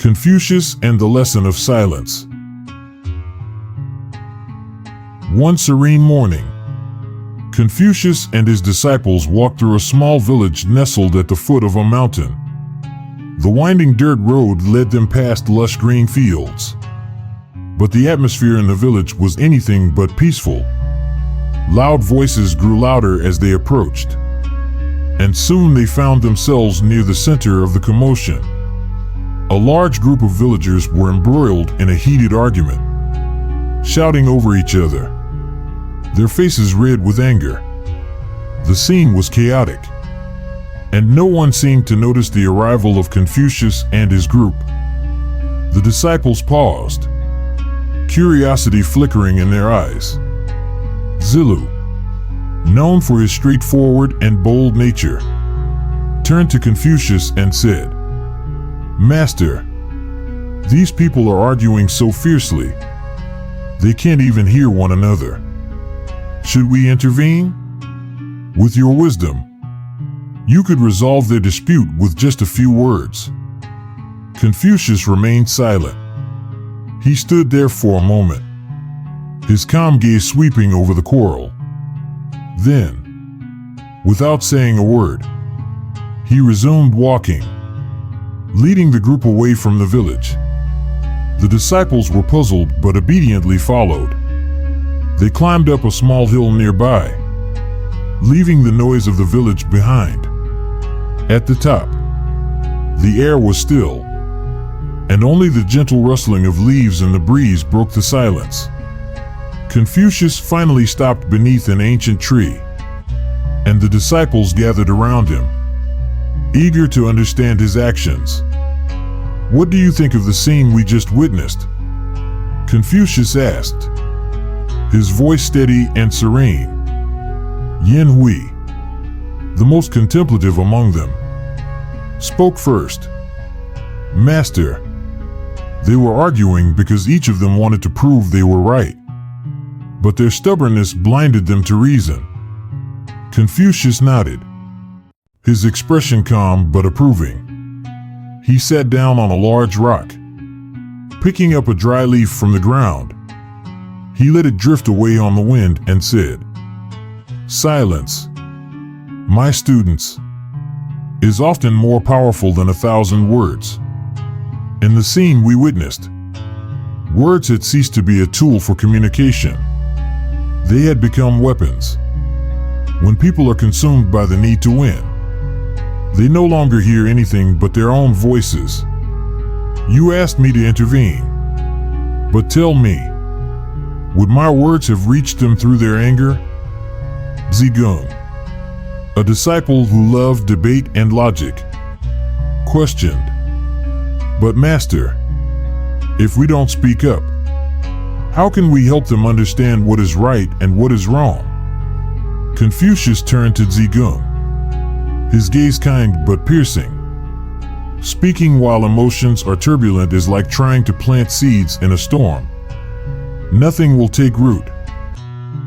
Confucius and the Lesson of Silence. One serene morning, Confucius and his disciples walked through a small village nestled at the foot of a mountain. The winding dirt road led them past lush green fields. But the atmosphere in the village was anything but peaceful. Loud voices grew louder as they approached, and soon they found themselves near the center of the commotion. A large group of villagers were embroiled in a heated argument, shouting over each other, their faces red with anger. The scene was chaotic, and no one seemed to notice the arrival of Confucius and his group. The disciples paused, curiosity flickering in their eyes. Zilu, known for his straightforward and bold nature, turned to Confucius and said, "Master, these people are arguing so fiercely. They can't even hear one another. Should we intervene? With your wisdom, you could resolve their dispute with just a few words." Confucius remained silent. He stood there for a moment, his calm gaze sweeping over the quarrel. Then, without saying a word, he resumed walking, leading the group away from the village. The disciples were puzzled but obediently followed. They climbed up a small hill nearby, leaving the noise of the village behind. At the top, the air was still, and only the gentle rustling of leaves in the breeze broke the silence. Confucius finally stopped beneath an ancient tree, and the disciples gathered around him, eager to understand his actions. "What do you think of the scene we just witnessed?" Confucius asked, his voice steady and serene. Yin Hui, the most contemplative among them, spoke first. "Master, they were arguing because each of them wanted to prove they were right, but their stubbornness blinded them to reason." Confucius nodded, his expression calm but approving. He sat down on a large rock, picking up a dry leaf from the ground. He let it drift away on the wind and said, "Silence, my students, is often more powerful than 1,000 words." In the scene we witnessed, words had ceased to be a tool for communication. They had become weapons. When people are consumed by the need to win, they no longer hear anything but their own voices. You asked me to intervene, but tell me, would my words have reached them through their anger? Zhigung, a disciple who loved debate and logic, questioned, "But Master, if we don't speak up, how can we help them understand what is right and what is wrong?" Confucius turned to Zhigung, his gaze kind but piercing. "Speaking while emotions are turbulent is like trying to plant seeds in a storm. Nothing will take root.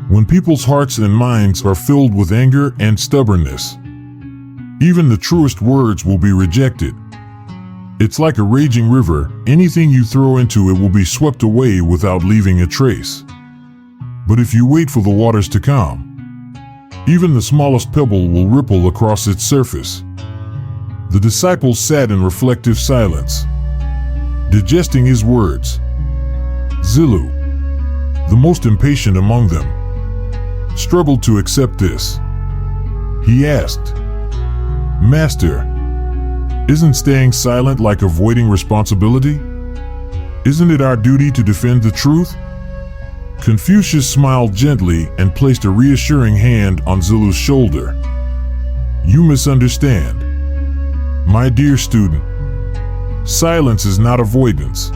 When people's hearts and minds are filled with anger and stubbornness, even the truest words will be rejected. It's like a raging river. Anything you throw into it will be swept away without leaving a trace. But if you wait for the waters to calm, even the smallest pebble will ripple across its surface." The disciples sat in reflective silence, digesting his words. Zilu, the most impatient among them, struggled to accept this. He asked, "Master, isn't staying silent like avoiding responsibility? Isn't it our duty to defend the truth?" Confucius smiled gently and placed a reassuring hand on Zilu's shoulder. "You misunderstand. My dear student, silence is not avoidance.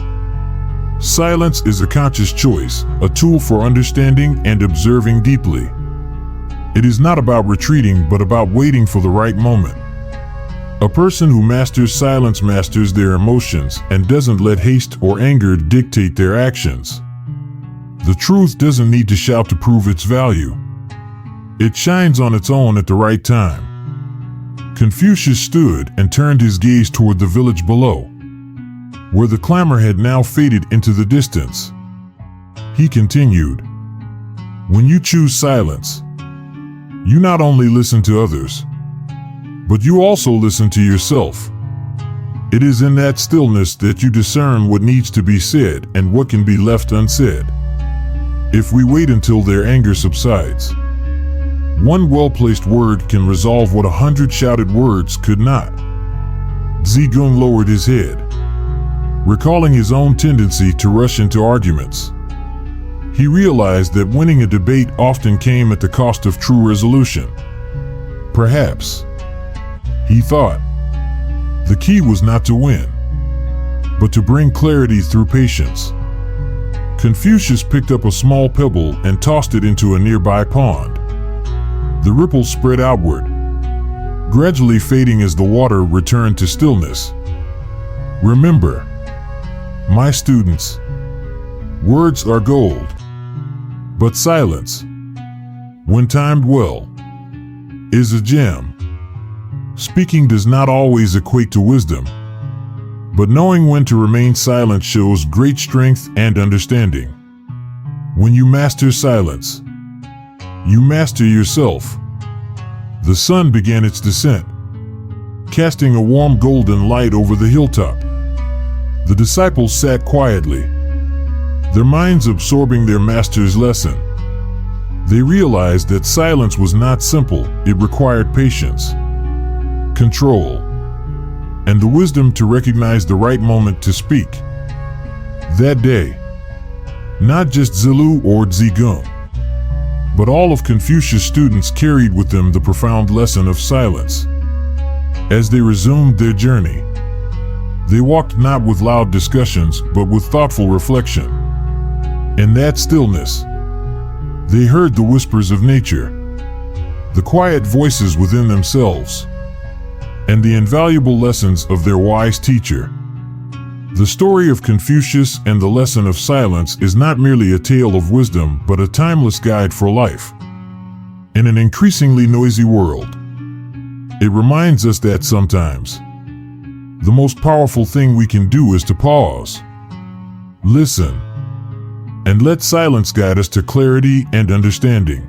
Silence is a conscious choice, a tool for understanding and observing deeply. It is not about retreating but about waiting for the right moment. A person who masters silence masters their emotions and doesn't let haste or anger dictate their actions. The truth doesn't need to shout to prove its value. It shines on its own at the right time." Confucius stood and turned his gaze toward the village below. where the clamor had now faded into the distance. He continued, "When you choose silence, you not only listen to others, but you also listen to yourself. It is in that stillness that you discern what needs to be said and what can be left unsaid. If we wait until their anger subsides, one well-placed word can resolve what 100 shouted words could not." Zhigung lowered his head, recalling his own tendency to rush into arguments. He realized that winning a debate often came at the cost of true resolution. Perhaps, he thought, the key was not to win, but to bring clarity through patience. Confucius picked up a small pebble and tossed it into a nearby pond. The ripples spread outward, gradually fading as the water returned to stillness. "Remember, my students, words are gold, but silence, when timed well, is a gem. Speaking does not always equate to wisdom, but knowing when to remain silent shows great strength and understanding. When you master silence, you master yourself." The sun began its descent, casting a warm golden light over the hilltop. The disciples sat quietly, their minds absorbing their master's lesson. They realized that silence was not simple, it required patience, control, and the wisdom to recognize the right moment to speak. That day, not just Zilu or Zhigung, but all of Confucius' students carried with them the profound lesson of silence. As they resumed their journey, they walked not with loud discussions, but with thoughtful reflection. In that stillness, they heard the whispers of nature, the quiet voices within themselves, and the invaluable lessons of their wise teacher. The story of Confucius and the lesson of silence is not merely a tale of wisdom, but a timeless guide for life. In an increasingly noisy world, it reminds us that sometimes, the most powerful thing we can do is to pause, listen, and let silence guide us to clarity and understanding.